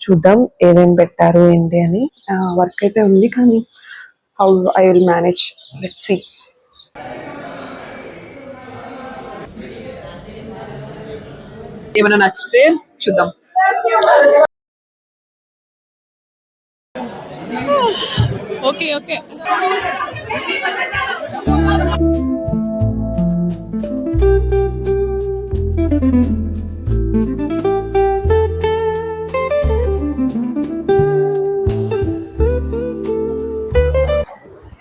చూద్దాం ఏమేమి పెట్టారు ఏంటి అని. వర్క్ అయితే ఉంది కానీ how I will manage, let's see. ఏమైనా నచ్చితే చూద్దాం. Okay okay.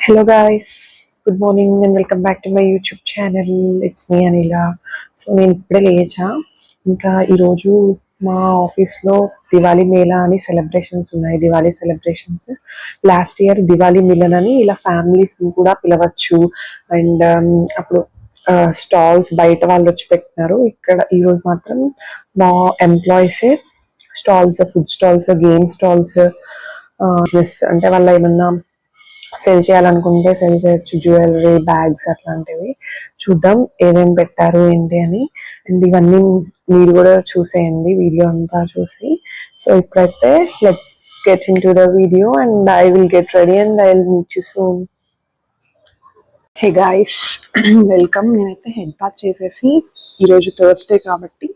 Hello guys, good morning and welcome back to my YouTube channel. It's me Anila. So నేను ఇప్పుడే లేచా. ఇంకా ఈరోజు మా ఆఫీస్లో దివాళీ మేళా అని సెలబ్రేషన్స్ ఉన్నాయి. Diwali celebrations last year Diwali melon అని ఇలా ఫ్యామిలీస్ని కూడా పిలవచ్చు. అండ్ అప్పుడు స్టాల్స్ బయట వాళ్ళు వచ్చి పెట్టినారు. ఇక్కడ ఈరోజు మాత్రం మా ఎంప్లాయీసే stalls, food stalls, game stalls, అంటే వాళ్ళ ఏమన్నా సెల్ చేయాలనుకుంటే సెల్ చేయొచ్చు, జ్యువెలరీ, బ్యాగ్స్ అట్లాంటివి. చూద్దాం ఏమేమి పెట్టారు ఏంటి అని. అండ్ ఇవన్నీ మీరు కూడా చూసేయండి వీడియో అంతా చూసి. సో ఇప్పుడైతే let's get in to the video and I will get ready and I will meet you soon. Hey guys, welcome. నేనైతే హెడ్ బాత్ చేసేసి, ఈరోజు థర్స్డే కాబట్టి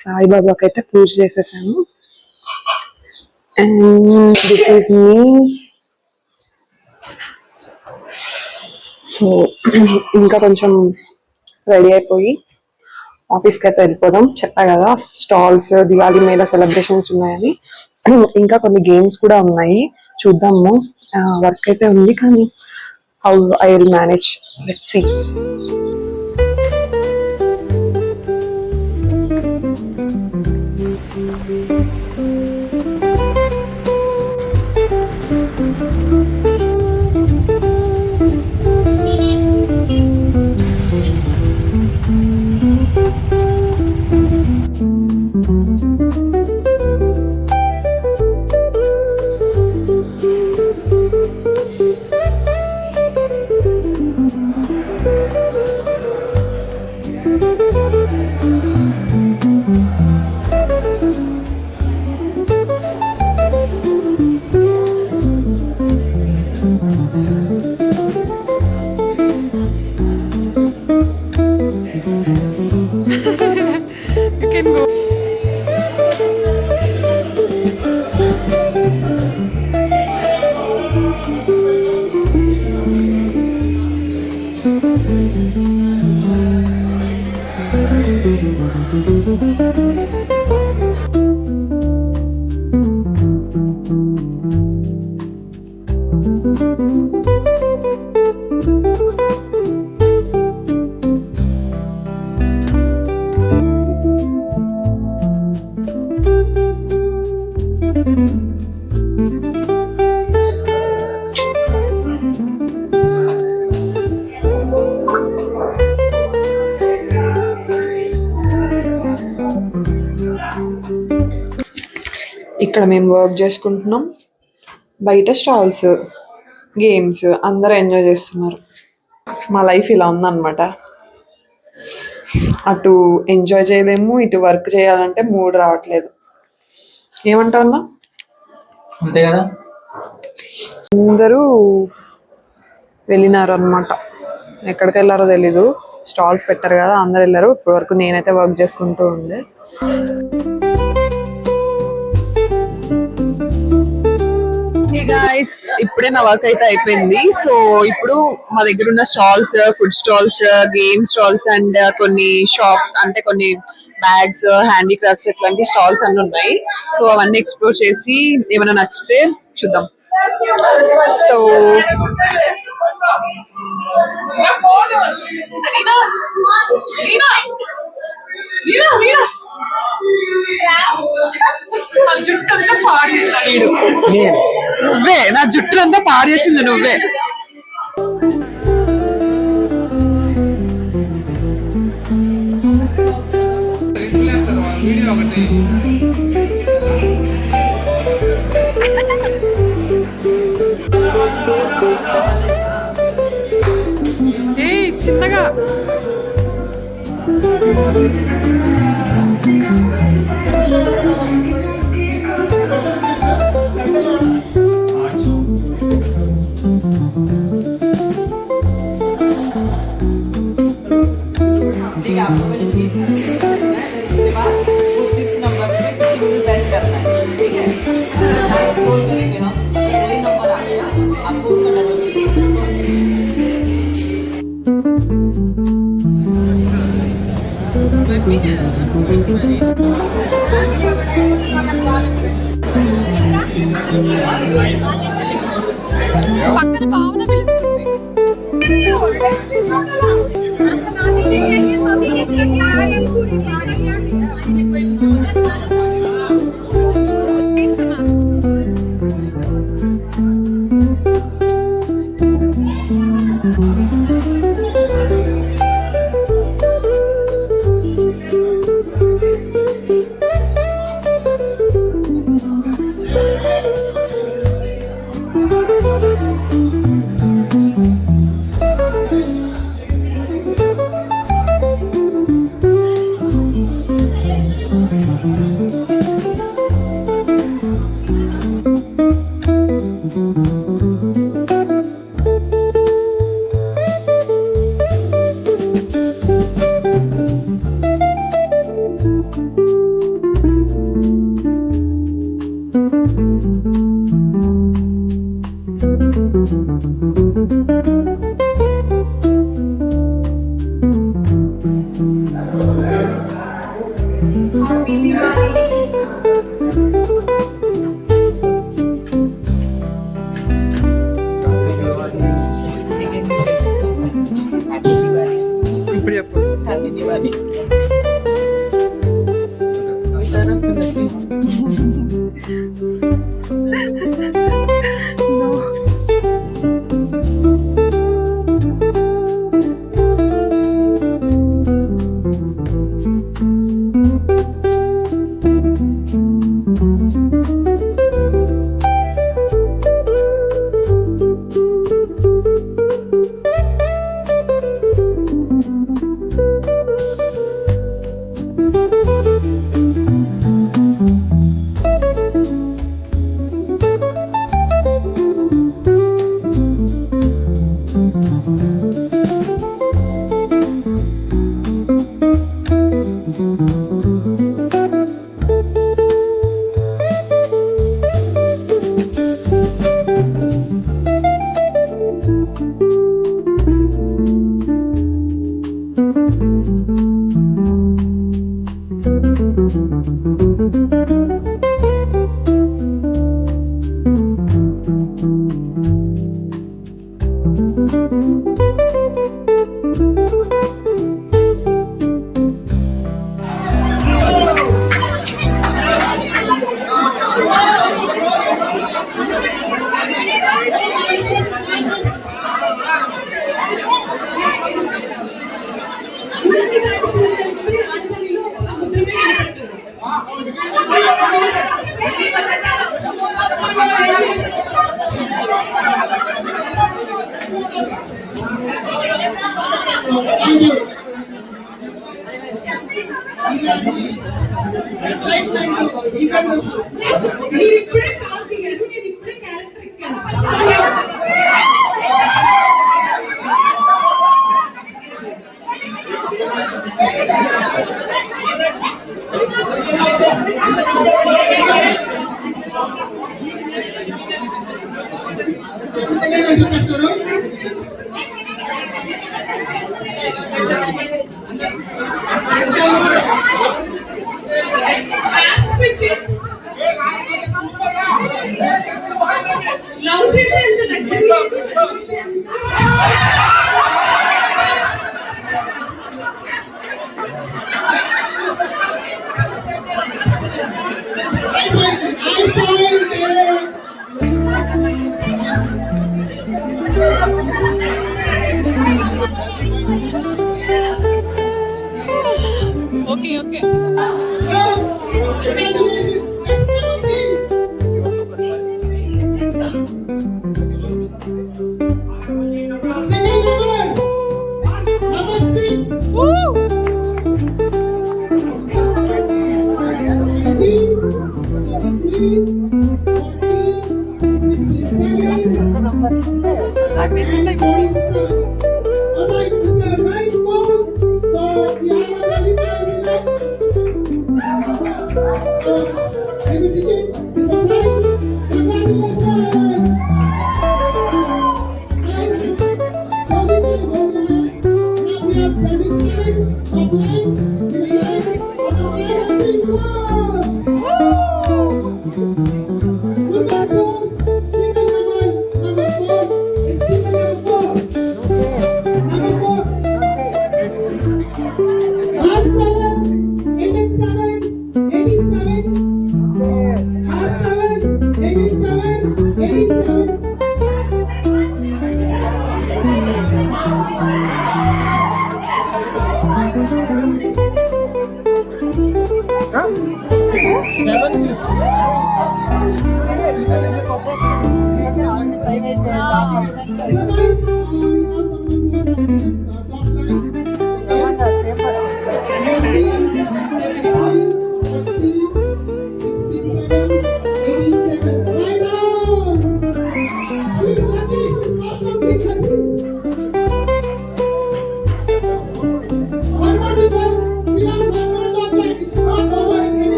సాయిబాబాకి అయితే పూజ చేసేసాను. And this is me. So ఇంకా కొంచెం రెడీ అయిపోయి ఆఫీస్కి అయితే వెళ్ళిపోదాం. చెప్పా కదా స్టాల్స్, దివాళీ మేళా సెలబ్రేషన్స్ ఉన్నాయని. ఇంకా కొన్ని గేమ్స్ కూడా ఉన్నాయి, చూద్దాము. వర్క్ అయితే ఉంది కానీ how I will manage, let's see. You can go. ఇక్కడ మేము వర్క్ చేసుకుంటున్నాం, బయట స్టాల్స్, గేమ్స్, అందరూ ఎంజాయ్ చేస్తున్నారు. మా లైఫ్ ఇలా ఉందన్నమాట. అటు ఎంజాయ్ చేయలేము, ఇటు వర్క్ చేయాలంటే మూడ్ రావట్లేదు. ఏమంటావు అన్నా? అంతే కదా. అందరూ వెళ్ళినారు అనమాట. ఎక్కడికి వెళ్ళారో తెలీదు. స్టాల్స్ పెట్టారు కదా, అందరు వెళ్ళారు. ఇప్పటి వరకు నేనైతే వర్క్ చేసుకుంటూ ఉంది. గైస్, ఇప్పుడే నా వర్క్ అయితే అయిపోయింది. సో ఇప్పుడు మా దగ్గర ఉన్న stalls, food stalls, game stalls and కొన్ని షాప్స్, అంటే కొన్ని బ్యాగ్స్, హ్యాండీక్రాఫ్ట్స్ ఇట్లాంటి స్టాల్స్ అన్ని ఉన్నాయి. సో అవన్నీ ఎక్స్ప్లోర్ చేసి ఏమైనా నచ్చితే చూద్దాం. సో నువ్వే నా జుట్టు అంతా పాడు చేసింది, నువ్వే. చిన్నగా పక్కన భావన పిలుస్తుంది. ఇప్పుడు చెప్పు. ఇప్పుడే కాల్ తీయాలి, నేను ఇప్పుడే క్యారెక్టర్ ఎక్కాను. లవ్ చేస్తే ఎంత నచ్చింది. Okay okay So,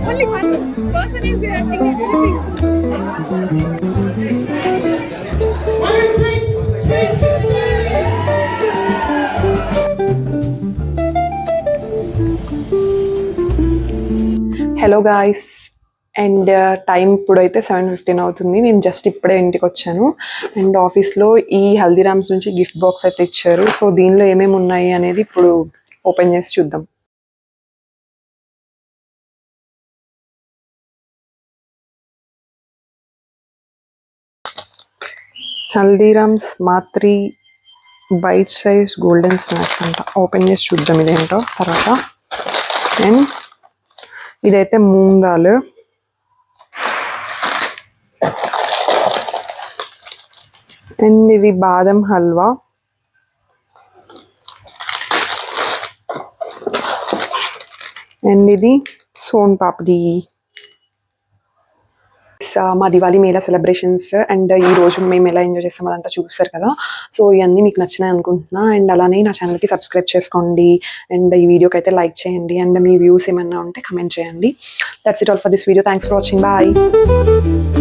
Only one person is having everything. Hello guys and time ఇప్పుడైతే 7:15 అవుతుంది. నేను జస్ట్ ఇప్పుడే ఇంటికి వచ్చాను అండ్ ఆఫీస్లో ఈ హల్దీరామ్స్ నుంచి గిఫ్ట్ బాక్స్ అయితే ఇచ్చారు. సో దీనిలో ఏమేమి ఉన్నాయి అనేది ఇప్పుడు ఓపెన్ చేసి చూద్దాం. Haldiram's mathri bite size golden snacks అంట. ఓపెన్ చేసి చూద్దాం ఇదేంటో తర్వాత. అండ్ ఇదైతే మూంగ్ దాల్, అండ్ ఇది బాదం హల్వా, అండ్ ఇది సోన్ పాపిడి. మా దివాళీ మేళా సెలబ్రేషన్స్ అండ్ ఈ రోజు మేము ఎలా ఎంజాయ్ చేస్తాం అదంతా చూపిస్తారు కదా. సో ఇవన్నీ మీకు నచ్చినాయి అనుకుంటున్నా. అండ్ అలానే నా ఛానల్కి సబ్స్క్రైబ్ చేసుకోండి అండ్ ఈ వీడియోకి అయితే లైక్ చేయండి అండ్ మీ వ్యూస్ ఏమన్నా ఉంటే కమెంట్ చేయండి. That's it all for this video. Thanks for watching. Bye.